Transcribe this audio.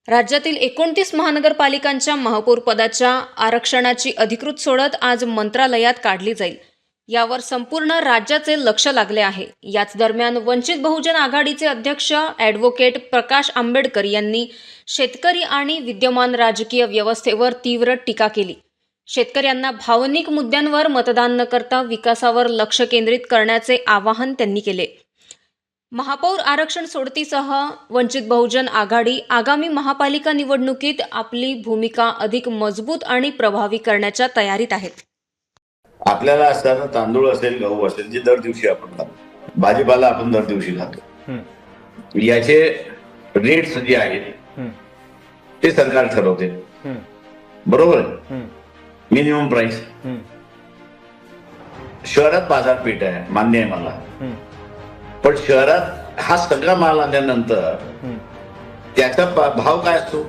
राज्यातील 29 महानगरपालिकांच्या महापौर पदाच्या आरक्षणाची अधिकृत सोडत आज मंत्रालयात काढली जाईल. यावर संपूर्ण राज्याचे लक्ष लागले आहे. याच दरम्यान वंचित बहुजन आघाडीचे अध्यक्ष ॲडव्होकेट प्रकाश आंबेडकर यांनी शेतकरी आणि विद्यमान राजकीय व्यवस्थेवर तीव्र टीका केली. शेतकऱ्यांना भावनिक मुद्द्यांवर मतदान न करता विकासावर लक्ष केंद्रित करण्याचे आवाहन त्यांनी केले. महापौर आरक्षण सोडतीसह वंचित बहुजन आघाडी आगामी महापालिका निवडणुकीत आपली भूमिका अधिक मजबूत आणि प्रभावी करण्याच्या तयारीत आहेत. आपल्याला असताना तांदूळ असेल, गहू असेल, जे दर दिवशी आपण खातो, भाजीपाला आपण दर दिवशी खातो, याचे रेट्स जे आहेत ते सरकार ठरवते. बरोबर आहे. Minimum price. शहरात बाजारपेठ आहे, मान्य आहे मला, पण शहरात हा सगळा माल आल्यानंतर त्याचा भाव काय असतो?